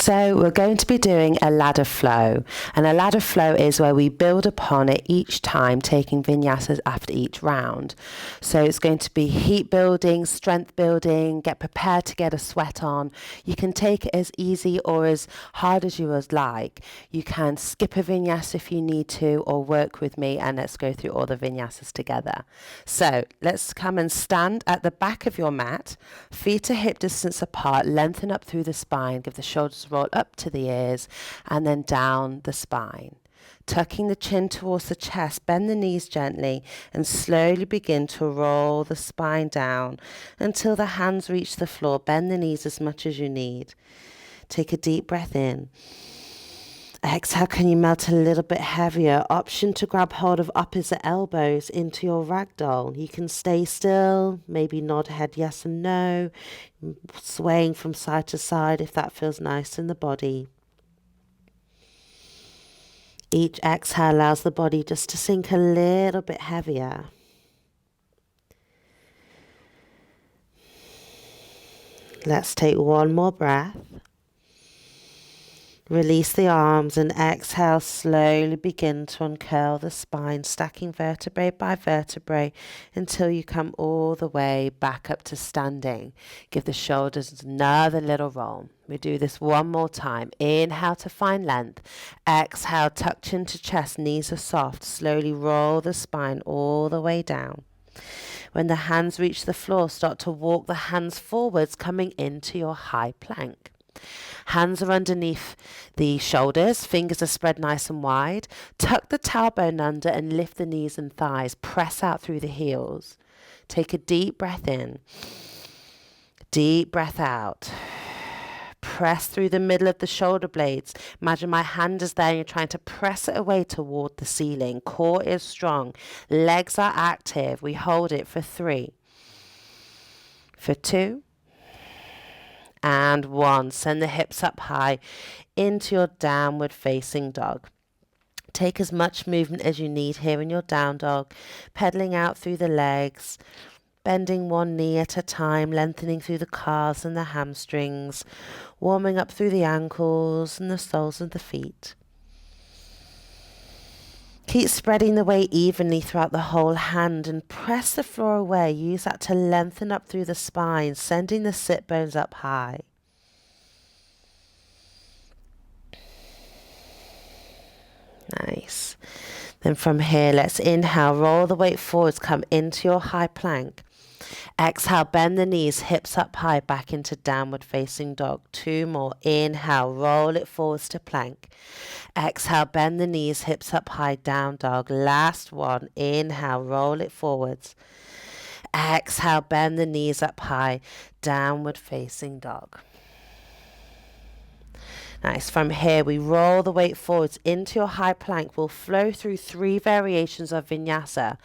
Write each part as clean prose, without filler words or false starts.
So we're going to be doing a ladder flow, and a ladder flow is where we build upon it each time, taking vinyasas after each round. So it's going to be heat building, strength building, get prepared to get a sweat on. You can take it as easy or as hard as you would like. You can skip a vinyasa if you need to, or work with me, and let's go through all the vinyasas together. So let's come and stand at the back of your mat, feet are hip distance apart, lengthen up through the spine, give the shoulders roll up to the ears and then down the spine. Tucking the chin towards the chest, bend the knees gently and slowly begin to roll the spine down until the hands reach the floor. Bend the knees as much as you need. Take a deep breath in. Exhale, can you melt a little bit heavier? Option to grab hold of opposite elbows into your ragdoll. You can stay still, maybe nod head yes and no, swaying from side to side if that feels nice in the body. Each exhale allows the body just to sink a little bit heavier. Let's take one more breath. Release the arms and exhale, slowly begin to uncurl the spine, stacking vertebrae by vertebrae until you come all the way back up to standing. Give the shoulders another little roll. We do this one more time. Inhale to find length. Exhale, tuck chin to chest, knees are soft. Slowly roll the spine all the way down. When the hands reach the floor, start to walk the hands forwards, coming into your high plank. Hands are underneath the shoulders, fingers are spread nice and wide. Tuck the tailbone under and lift the knees and thighs. Press out through the heels. Take a deep breath in. Deep breath out. Press through the middle of the shoulder blades. Imagine my hand is there and you're trying to press it away toward the ceiling. Core is strong. Legs are active. We hold it for 3, for 2, and 1. Send the hips up high into your downward facing dog. Take as much movement as you need here in your down dog, pedaling out through the legs, bending one knee at a time, lengthening through the calves and the hamstrings, warming up through the ankles and the soles of the feet. Keep spreading the weight evenly throughout the whole hand and press the floor away. Use that to lengthen up through the spine, sending the sit bones up high. Nice. Then from here, let's inhale, roll the weight forwards, come into your high plank. Exhale, bend the knees, hips up high, back into downward facing dog. 2 more. Inhale, roll it forwards to plank. Exhale, bend the knees, hips up high, down dog. Last one. Inhale, roll it forwards. Exhale, bend the knees up high, downward facing dog. Nice. From here, we roll the weight forwards into your high plank. We'll flow through 3 variations of vinyasa.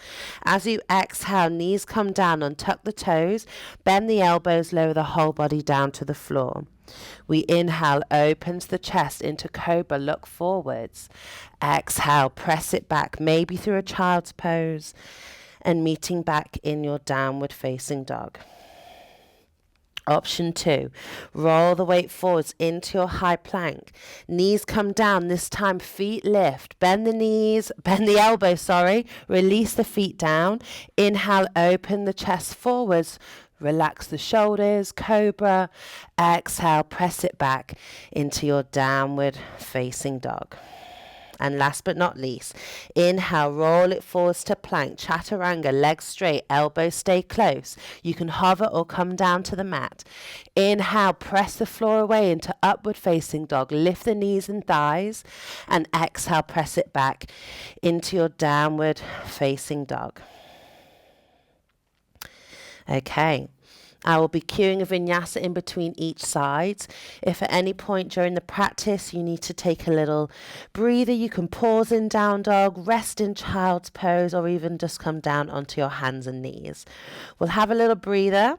As you exhale, knees come down, untuck the toes, bend the elbows, lower the whole body down to the floor. We inhale, opens the chest into cobra, look forwards. Exhale, press it back, maybe through a child's pose, and meeting back in your downward facing dog. Option 2, roll the weight forwards into your high plank. Knees come down, this time feet lift. Bend the elbows, release the feet down. Inhale, open the chest forwards. Relax the shoulders, cobra. Exhale, press it back into your downward facing dog. And last but not least, inhale, roll it forwards to plank, chaturanga, legs straight, elbows stay close. You can hover or come down to the mat. Inhale, press the floor away into upward facing dog. Lift the knees and thighs. And exhale, press it back into your downward facing dog. Okay. I will be cueing a vinyasa in between each side. If at any point during the practice you need to take a little breather, you can pause in down dog, rest in child's pose, or even just come down onto your hands and knees. We'll have a little breather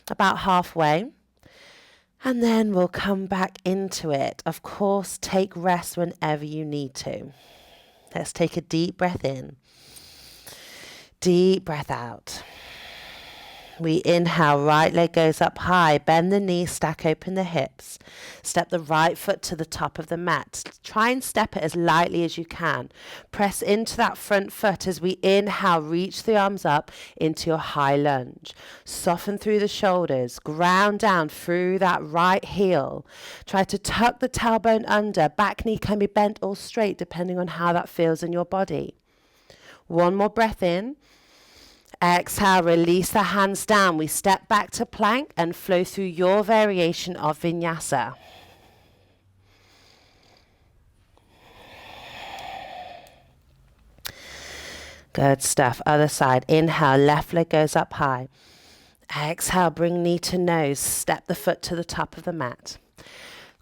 about halfway, and then we'll come back into it. Of course, take rest whenever you need to. Let's take a deep breath in, deep breath out. We inhale, right leg goes up high, bend the knees, stack open the hips. Step the right foot to the top of the mat. Try and step it as lightly as you can. Press into that front foot as we inhale, reach the arms up into your high lunge. Soften through the shoulders, ground down through that right heel. Try to tuck the tailbone under, back knee can be bent or straight depending on how that feels in your body. One more breath in. Exhale, release the hands down. We step back to plank and flow through your variation of Vinyasa. Good stuff. Other side. Inhale, left leg goes up high. Exhale, bring knee to nose. Step the foot to the top of the mat.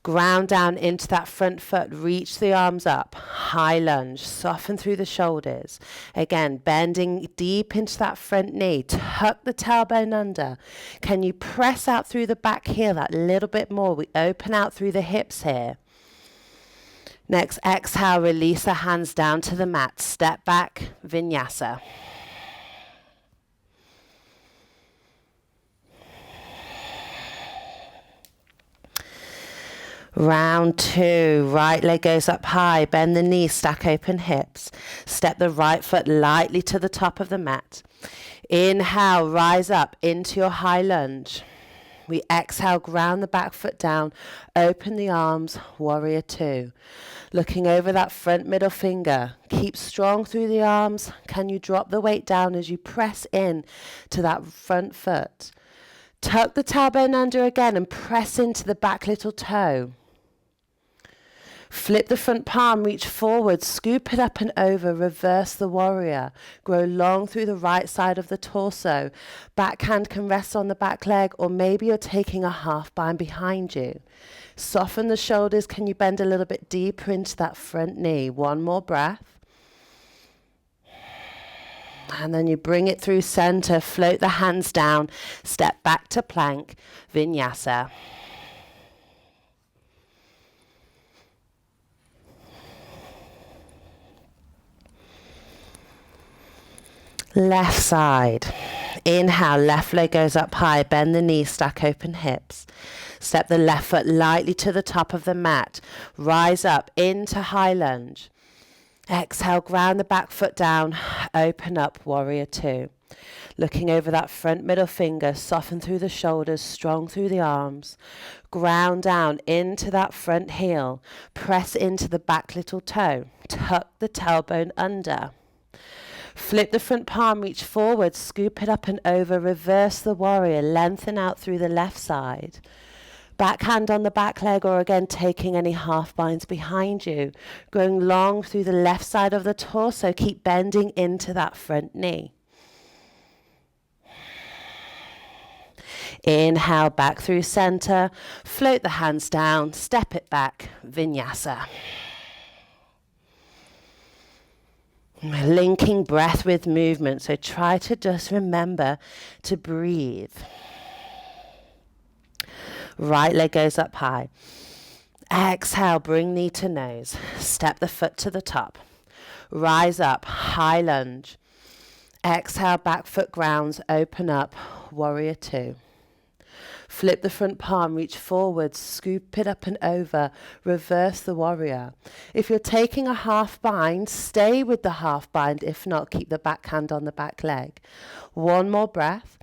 Ground down into that front foot, reach the arms up, high lunge, soften through the shoulders. Again, bending deep into that front knee, tuck the tailbone under. Can you press out through the back heel that little bit more? We open out through the hips here. Next, exhale, release the hands down to the mat, step back, Vinyasa. Round 2, right leg goes up high, bend the knees, stack open hips. Step the right foot lightly to the top of the mat. Inhale, rise up into your high lunge. We exhale, ground the back foot down, open the arms, warrior 2. Looking over that front middle finger, keep strong through the arms. Can you drop the weight down as you press in to that front foot? Tuck the tailbone under again and press into the back little toe. Flip the front palm, reach forward, scoop it up and over, reverse the warrior. Grow long through the right side of the torso. Back hand can rest on the back leg, or maybe you're taking a half bind behind you. Soften the shoulders. Can you bend a little bit deeper into that front knee? One more breath. And then you bring it through center, float the hands down, step back to plank, Vinyasa. Left side. Inhale, left leg goes up high, bend the knees, stack open hips. Step the left foot lightly to the top of the mat. Rise up into high lunge. Exhale, ground the back foot down, open up, warrior 2. Looking over that front middle finger, soften through the shoulders, strong through the arms. Ground down into that front heel. Press into the back little toe. Tuck the tailbone under. Flip the front palm, reach forward, scoop it up and over, reverse the warrior, lengthen out through the left side. Back hand on the back leg, or again taking any half binds behind you. Going long through the left side of the torso, keep bending into that front knee. Inhale, back through center, float the hands down, step it back, Vinyasa. Linking breath with movement, so try to just remember to breathe. Right leg goes up high. Exhale, bring knee to nose. Step the foot to the top. Rise up, high lunge. Exhale, back foot grounds, open up, warrior 2. Flip the front palm, reach forward, scoop it up and over, reverse the warrior. If you're taking a half bind, stay with the half bind. If not, keep the back hand on the back leg. One more breath.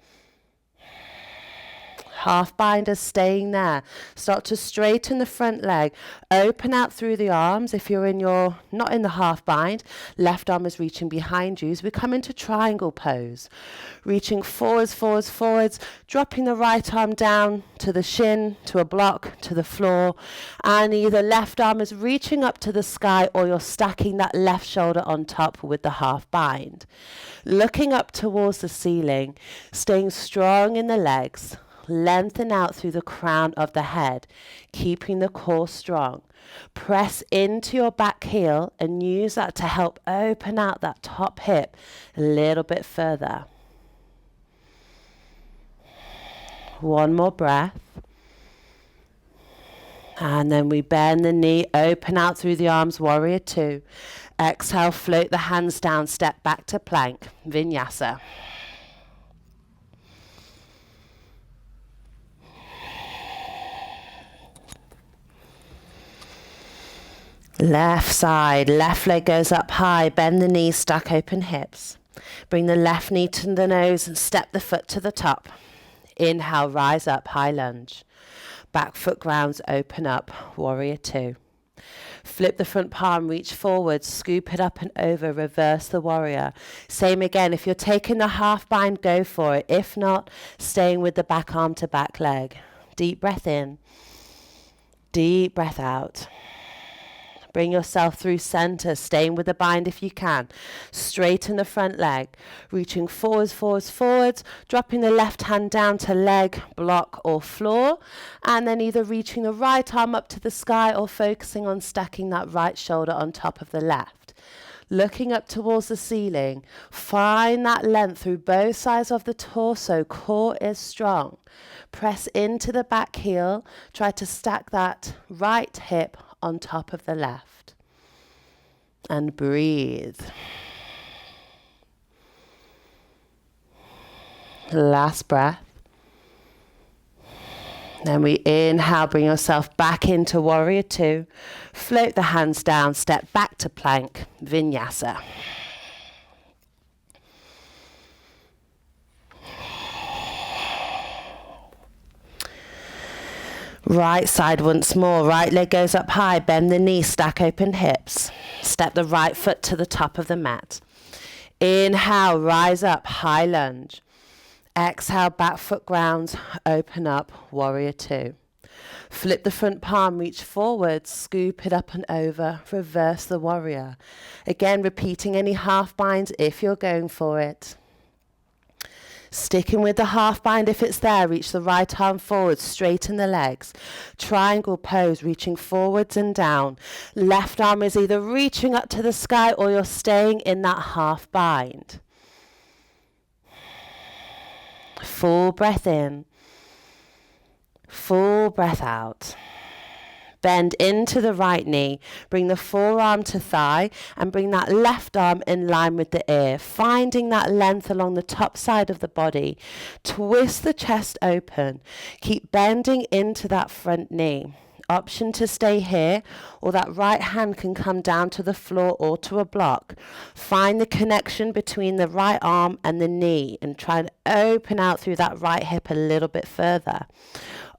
Half bind is staying there. Start to straighten the front leg. Open out through the arms. If you're not in the half bind, left arm is reaching behind you. As we come into triangle pose. Reaching forwards, forwards, forwards. Dropping the right arm down to the shin, to a block, to the floor. And either left arm is reaching up to the sky, or you're stacking that left shoulder on top with the half bind. Looking up towards the ceiling. Staying strong in the legs. Lengthen out through the crown of the head, keeping the core strong. Press into your back heel and use that to help open out that top hip a little bit further. One more breath. And then we bend the knee, open out through the arms, warrior 2. Exhale, float the hands down, step back to plank, Vinyasa. Left side, left leg goes up high, bend the knees, stack open hips. Bring the left knee to the nose and step the foot to the top. Inhale, rise up, high lunge. Back foot grounds, open up, warrior two. Flip the front palm, reach forward, scoop it up and over, reverse the warrior. Same again, if you're taking the half bind, go for it. If not, staying with the back arm to back leg. Deep breath in, deep breath out. Bring yourself through center, staying with the bind if you can. Straighten the front leg, reaching forwards, forwards, forwards, dropping the left hand down to leg, block or floor, and then either reaching the right arm up to the sky or focusing on stacking that right shoulder on top of the left. Looking up towards the ceiling, find that length through both sides of the torso, core is strong. Press into the back heel, try to stack that right hip on top of the left. And breathe. Last breath. Then we inhale, bring yourself back into warrior two. Float the hands down, step back to plank, Vinyasa. Right side once more, right leg goes up high, bend the knee, stack open hips. Step the right foot to the top of the mat. Inhale, rise up, high lunge. Exhale, back foot grounds, open up, warrior two. Flip the front palm, reach forward, scoop it up and over, reverse the warrior. Again, repeating any half binds if you're going for it. Sticking with the half bind if it's there, reach the right arm forward, straighten the legs. Triangle pose, reaching forwards and down. Left arm is either reaching up to the sky or you're staying in that half bind. Full breath in, full breath out. Bend into the right knee, bring the forearm to thigh and bring that left arm in line with the ear, finding that length along the top side of the body. Twist the chest open, keep bending into that front knee. Option to stay here, or that right hand can come down to the floor or to a block. Find the connection between the right arm and the knee and try and open out through that right hip a little bit further.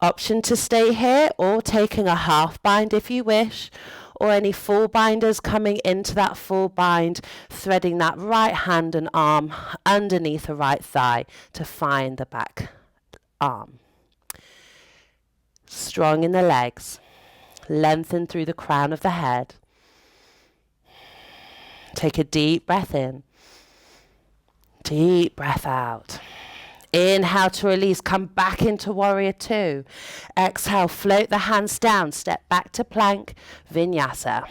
Option to stay here or taking a half bind if you wish, or any full binders coming into that full bind, threading that right hand and arm underneath the right thigh to find the back arm. Strong in the legs, lengthen through the crown of the head. Take a deep breath in, deep breath out. Inhale to release, come back into warrior two. Exhale, float the hands down, step back to plank, Vinyasa.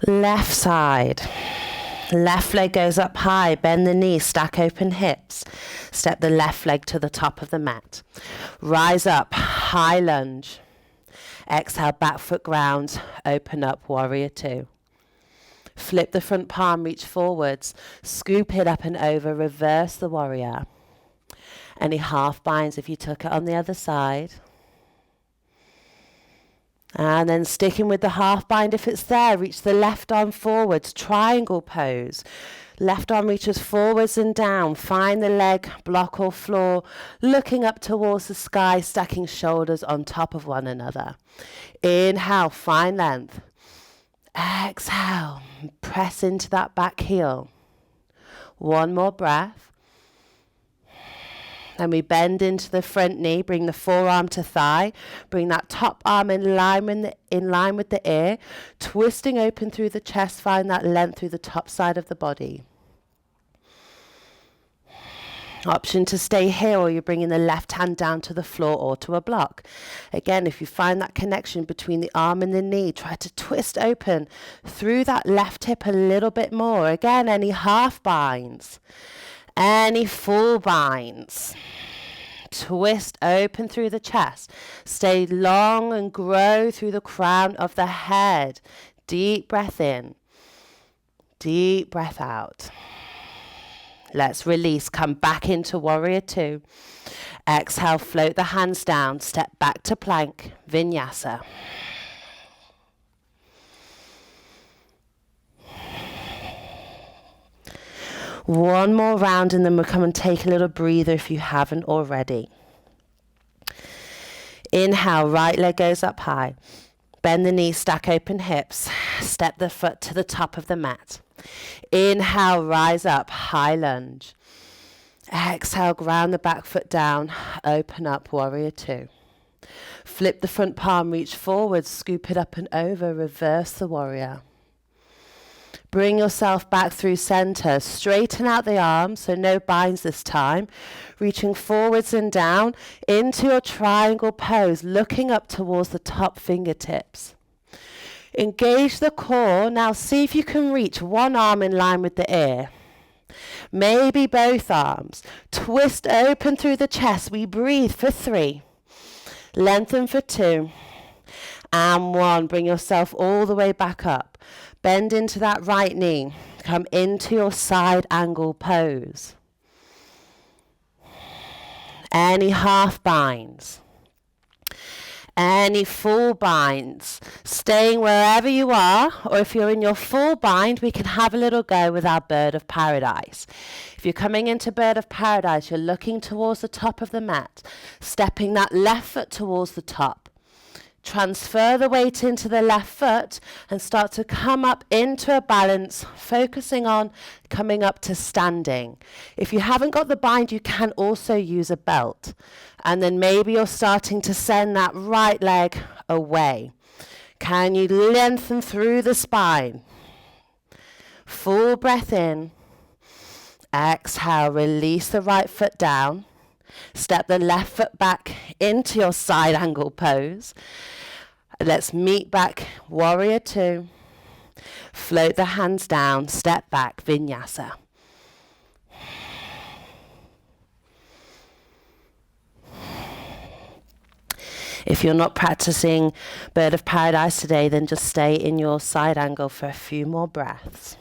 Left side. Left leg goes up high, bend the knee, stack open hips. Step the left leg to the top of the mat. Rise up, high lunge. Exhale, back foot grounds, open up, warrior two. Flip the front palm, reach forwards, scoop it up and over, reverse the warrior. Any half binds if you took it on the other side. And then sticking with the half bind if it's there, reach the left arm forwards, triangle pose. Left arm reaches forwards and down, find the leg, block or floor, looking up towards the sky, stacking shoulders on top of one another. Inhale, find length. Exhale, press into that back heel. One more breath. Then we bend into the front knee, bring the forearm to thigh, bring that top arm in line with the ear, twisting open through the chest, find that length through the top side of the body. Option to stay here, or you're bringing the left hand down to the floor or to a block. Again, if you find that connection between the arm and the knee, try to twist open through that left hip a little bit more. Again, any half binds, any full binds. Twist open through the chest. Stay long and grow through the crown of the head. Deep breath in, deep breath out. Let's release. Come back into warrior two. Exhale, float the hands down. Step back to plank, vinyasa. One more round and then we'll come and take a little breather if you haven't already. Inhale, right leg goes up high. Bend the knees, stack open hips. Step the foot to the top of the mat. Inhale, rise up, high lunge. Exhale, ground the back foot down. Open up, warrior two. Flip the front palm, reach forward, scoop it up and over, reverse the warrior. Bring yourself back through center. Straighten out the arms, so no binds this time. Reaching forwards and down into your triangle pose, looking up towards the top fingertips. Engage the core. Now see if you can reach one arm in line with the ear. Maybe both arms. Twist open through the chest. We breathe for 3. Lengthen for 2. And 1. Bring yourself all the way back up. Bend into that right knee. Come into your side angle pose. Any half binds. Any full binds. Staying wherever you are, or if you're in your full bind, we can have a little go with our bird of paradise. If you're coming into bird of paradise, you're looking towards the top of the mat, stepping that left foot towards the top. Transfer the weight into the left foot and start to come up into a balance, focusing on coming up to standing. If you haven't got the bind, you can also use a belt. And then maybe you're starting to send that right leg away. Can you lengthen through the spine? Full breath in. Exhale, release the right foot down. Step the left foot back into your side angle pose. Let's meet back, warrior two. Float the hands down, step back, vinyasa. If you're not practicing bird of paradise today, then just stay in your side angle for a few more breaths.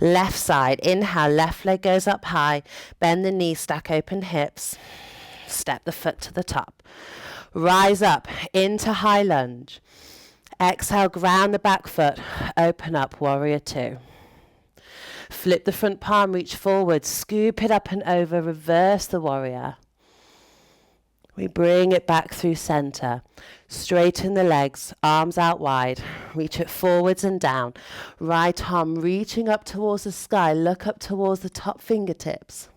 Left side, inhale, left leg goes up high. Bend the knees, stack open hips. Step the foot to the top. Rise up into high lunge. Exhale, ground the back foot. Open up, warrior two. Flip the front palm, reach forward. Scoop it up and over, reverse the warrior. We bring it back through center. Straighten the legs, arms out wide. Reach it forwards and down. Right arm reaching up towards the sky. Look up towards the top fingertips.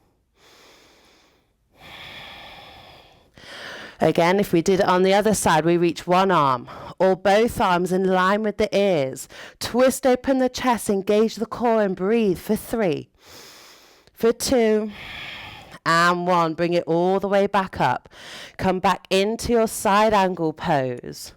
Again, if we did it on the other side, we reach one arm or both arms in line with the ears. Twist open the chest, engage the core and breathe for 3, for 2, and 1. Bring it all the way back up. Come back into your side angle pose.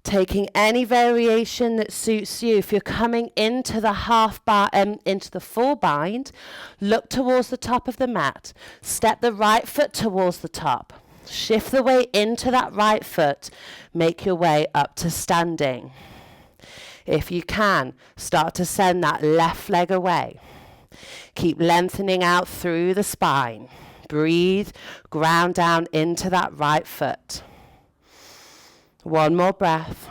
Taking any variation that suits you. If you're coming into the into the full bind, look towards the top of the mat. Step the right foot towards the top. Shift the weight into that right foot. Make your way up to standing. If you can, start to send that left leg away. Keep lengthening out through the spine. Breathe, ground down into that right foot. One more breath.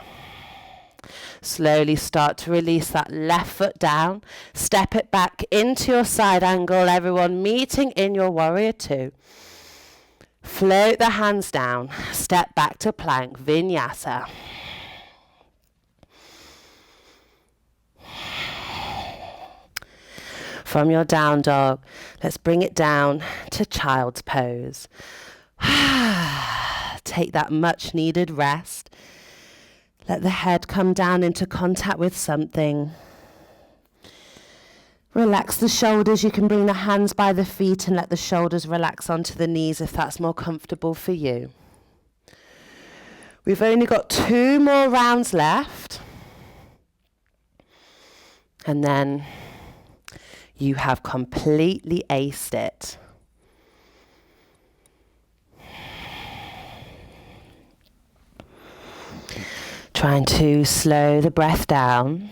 Slowly start to release that left foot down. Step it back into your side angle. Everyone meeting in your warrior two. Float the hands down. Step back to plank, vinyasa. From your down dog, let's bring it down to child's pose. Take that much needed rest. Let the head come down into contact with something. Relax the shoulders. You can bring the hands by the feet and let the shoulders relax onto the knees if that's more comfortable for you. We've only got 2 more rounds left. And then you have completely aced it. Trying to slow the breath down.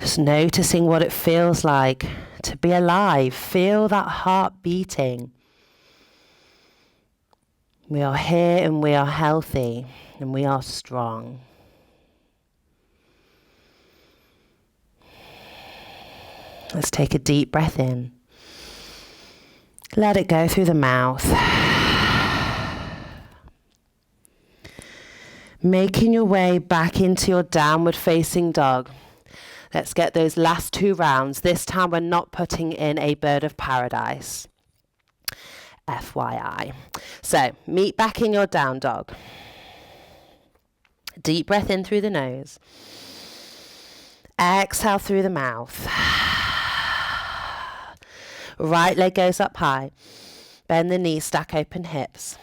Just noticing what it feels like to be alive. Feel that heart beating. We are here and we are healthy and we are strong. Let's take a deep breath in. Let it go through the mouth. Making your way back into your downward facing dog. Let's get those last 2 rounds. This time we're not putting in a bird of paradise. FYI. So, meet back in your down dog. Deep breath in through the nose. Exhale through the mouth. Right leg goes up high. Bend the knees, stack open hips.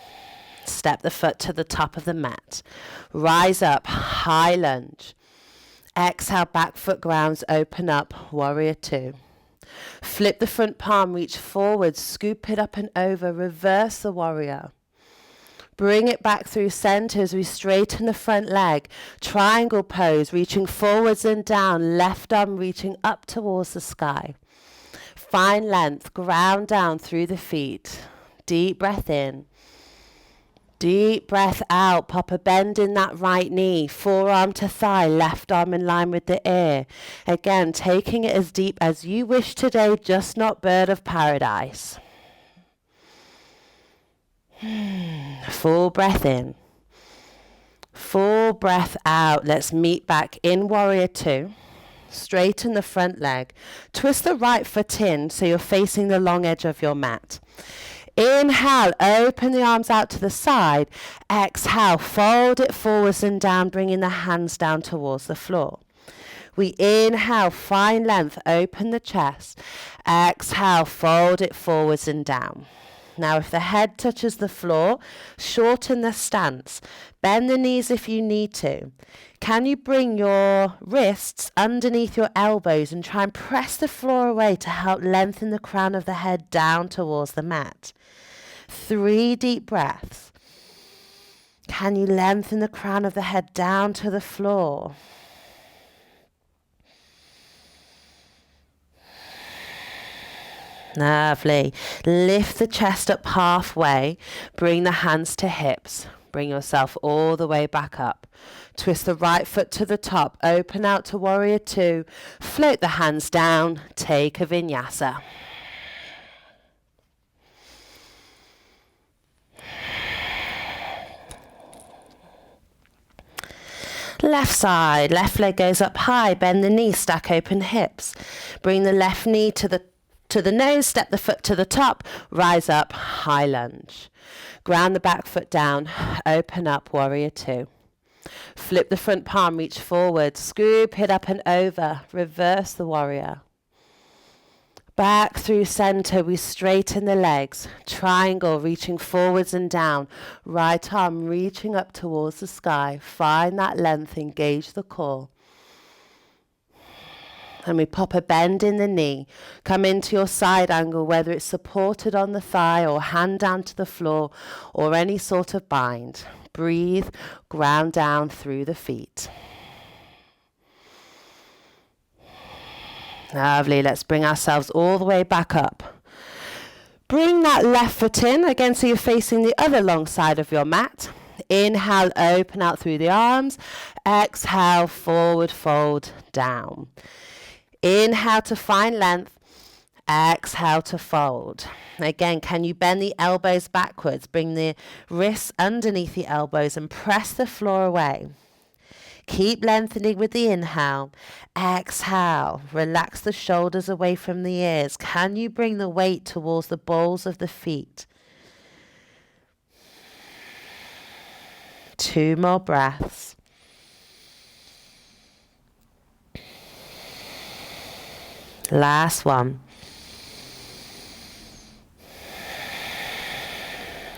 Step the foot to the top of the mat. Rise up, high lunge. Exhale, back foot grounds, open up, warrior 2. Flip the front palm, reach forward, scoop it up and over, reverse the warrior. Bring it back through center as we straighten the front leg. Triangle pose, reaching forwards and down, left arm reaching up towards the sky. Find length, ground down through the feet. Deep breath in. Deep breath out, pop a bend in that right knee, forearm to thigh, left arm in line with the ear. Again, taking it as deep as you wish today, just not bird of paradise. Full breath in. Full breath out. Let's meet back in warrior 2. Straighten the front leg. Twist the right foot in so you're facing the long edge of your mat. Inhale, open the arms out to the side. Exhale, fold it forwards and down, bringing the hands down towards the floor. We inhale, find length, open the chest. Exhale, fold it forwards and down. Now, if the head touches the floor, shorten the stance. Bend the knees if you need to. Can you bring your wrists underneath your elbows and try and press the floor away to help lengthen the crown of the head down towards the mat? 3 deep breaths. Can you lengthen the crown of the head down to the floor? Lovely. Lift the chest up halfway. Bring the hands to hips. Bring yourself all the way back up. Twist the right foot to the top. Open out to warrior 2. Float the hands down. Take a vinyasa. Left side, left leg goes up high, bend the knee, stack open hips. Bring the left knee to the nose, step the foot to the top, rise up, high lunge. Ground the back foot down, open up, warrior 2. Flip the front palm, reach forward, scoop it up and over, reverse the warrior. Back through center, we straighten the legs. Triangle, reaching forwards and down. Right arm reaching up towards the sky. Find that length, engage the core. And we pop a bend in the knee. Come into your side angle, whether it's supported on the thigh or hand down to the floor or any sort of bind. Breathe, ground down through the feet. Lovely. Let's bring ourselves all the way back up. Bring that left foot in, again, so you're facing the other long side of your mat. Inhale, open out through the arms. Exhale, forward fold down. Inhale to find length. Exhale to fold. Again, can you bend the elbows backwards? Bring the wrists underneath the elbows and press the floor away. Keep lengthening with the inhale. Exhale. Relax the shoulders away from the ears. Can you bring the weight towards the balls of the feet? 2 more breaths. Last one.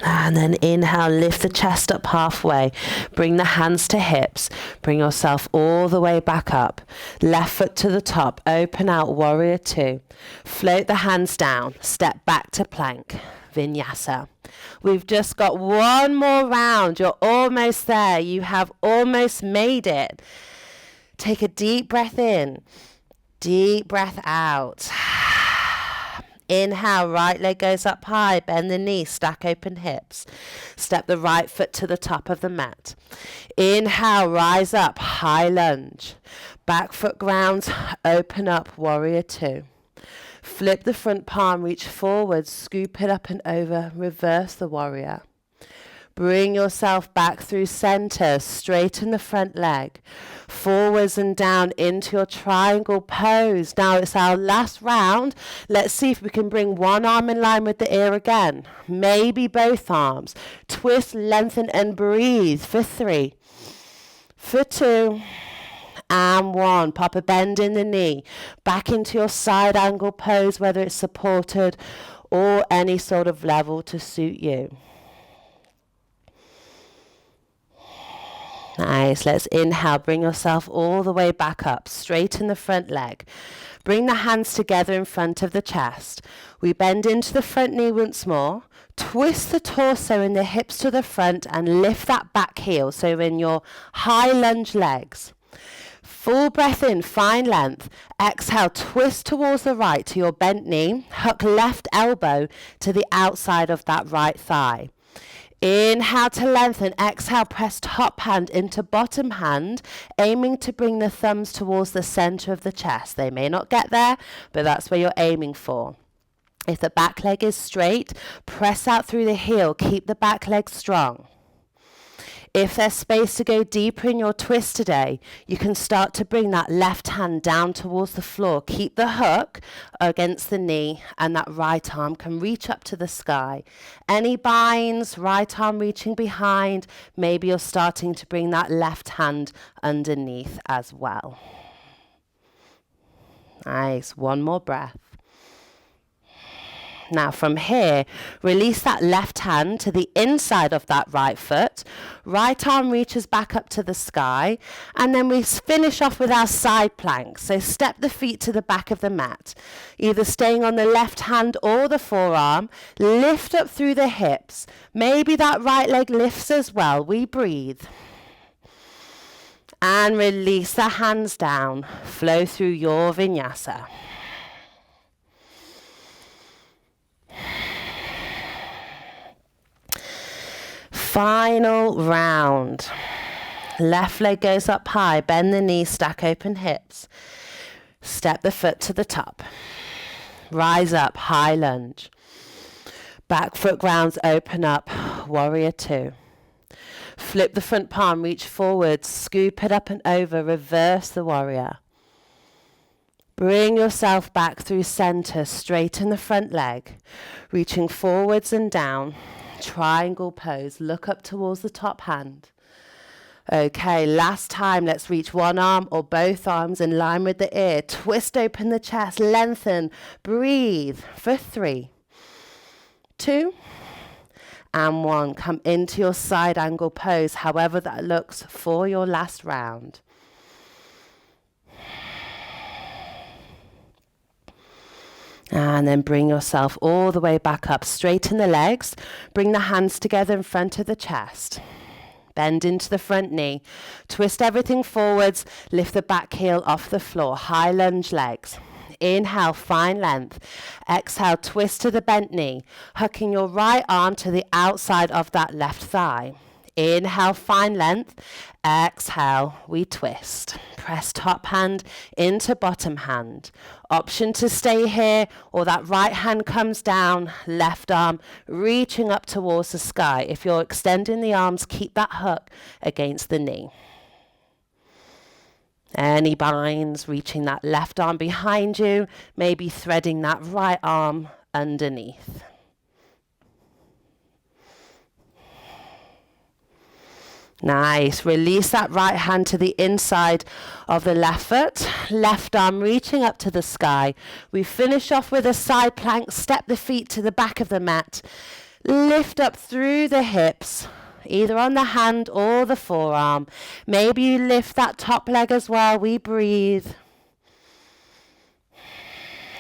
And then inhale, lift the chest up halfway. Bring the hands to hips. Bring yourself all the way back up. Left foot to the top. Open out, warrior 2. Float the hands down. Step back to plank. Vinyasa. We've just got one more round. You're almost there. You have almost made it. Take a deep breath in. Deep breath out. Inhale, right leg goes up high, bend the knee, stack open hips. Step the right foot to the top of the mat. Inhale, rise up, high lunge. Back foot grounds, open up, warrior two. Flip the front palm, reach forward, scoop it up and over, reverse the warrior. Bring yourself back through center, straighten the front leg, forwards and down into your triangle pose. Now it's our last round. Let's see if we can bring one arm in line with the ear again. Maybe both arms. Twist, lengthen and breathe for 3, for 2, and 1. Pop a bend in the knee. Back into your side angle pose, whether it's supported or any sort of level to suit you. Nice. Let's inhale. Bring yourself all the way back up. Straighten the front leg. Bring the hands together in front of the chest. We bend into the front knee once more. Twist the torso and the hips to the front and lift that back heel. So in your high lunge legs. Full breath in, find length. Exhale, twist towards the right to your bent knee. Hook left elbow to the outside of that right thigh. Inhale to lengthen, exhale, press top hand into bottom hand, aiming to bring the thumbs towards the center of the chest. They may not get there, but that's where you're aiming for. If the back leg is straight, press out through the heel, keep the back leg strong. If there's space to go deeper in your twist today, you can start to bring that left hand down towards the floor. Keep the hook against the knee and that right arm can reach up to the sky. Any binds, right arm reaching behind, maybe you're starting to bring that left hand underneath as well. Nice, one more breath. Now from here, release that left hand to the inside of that right foot. Right arm reaches back up to the sky. And then we finish off with our side plank. So step the feet to the back of the mat. Either staying on the left hand or the forearm. Lift up through the hips. Maybe that right leg lifts as well. We breathe. And release the hands down. Flow through your vinyasa. Final round. Left leg goes up high, bend the knees, stack open hips. Step the foot to the top. Rise up, high lunge. Back foot grounds, open up, warrior two. Flip the front palm, reach forward, scoop it up and over, reverse the warrior. Bring yourself back through center, straighten the front leg, reaching forwards and down. Triangle pose, look up towards the top hand. Okay, last time, let's reach one arm or both arms in line with the ear. Twist open the chest, lengthen, breathe for 3, 2, and 1. Come into your side angle pose, however that looks for your last round. And then bring yourself all the way back up. Straighten the legs. Bring the hands together in front of the chest. Bend into the front knee. Twist everything forwards. Lift the back heel off the floor. High lunge legs. Inhale, find length. Exhale, twist to the bent knee. Hooking your right arm to the outside of that left thigh. Inhale, find length. Exhale, we twist. Press top hand into bottom hand. Option to stay here, or that right hand comes down, left arm reaching up towards the sky. If you're extending the arms, keep that hook against the knee. Any binds, reaching that left arm behind you, maybe threading that right arm underneath. Nice. Release that right hand to the inside of the left foot. Left arm reaching up to the sky. We finish off with a side plank. Step the feet to the back of the mat. Lift up through the hips, either on the hand or the forearm. Maybe you lift that top leg as well. We breathe.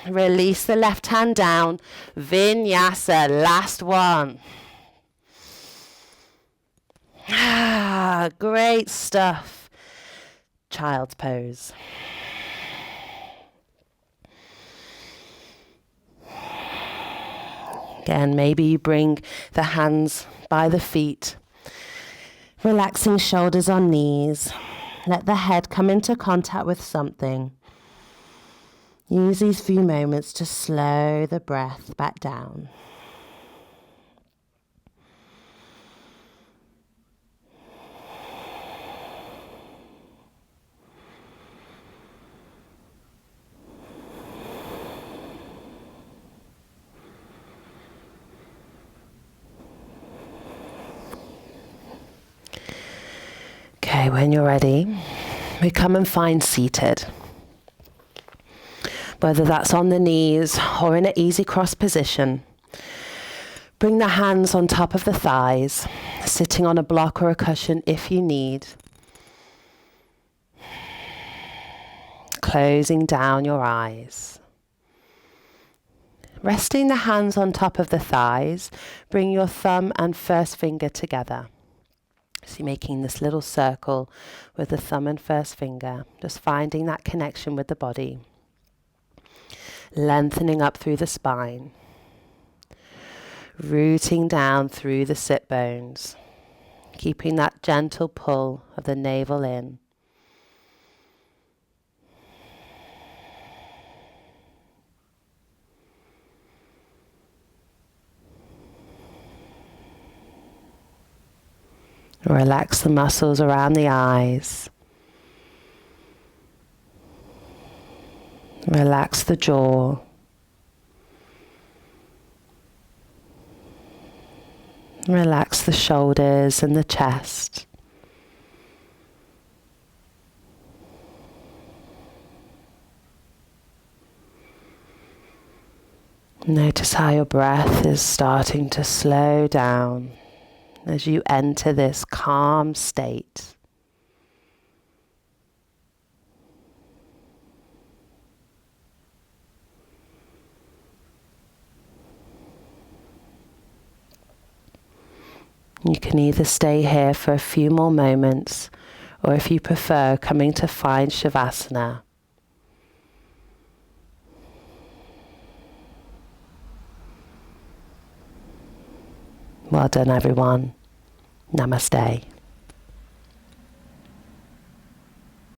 Release the left hand down. Vinyasa. Last one. Ah, great stuff. Child's pose. Again, maybe you bring the hands by the feet, relaxing shoulders on knees. Let the head come into contact with something. Use these few moments to slow the breath back down. Okay, when you're ready, we come and find seated. Whether that's on the knees or in an easy cross position. Bring the hands on top of the thighs, sitting on a block or a cushion if you need. Closing down your eyes. Resting the hands on top of the thighs, bring your thumb and first finger together. So you're making this little circle with the thumb and first finger, just finding that connection with the body. Lengthening up through the spine. Rooting down through the sit bones. Keeping that gentle pull of the navel in. Relax the muscles around the eyes. Relax the jaw. Relax the shoulders and the chest. Notice how your breath is starting to slow down as you enter this calm state. You can either stay here for a few more moments, or if you prefer, coming to find Shavasana. Well done, everyone. Namaste.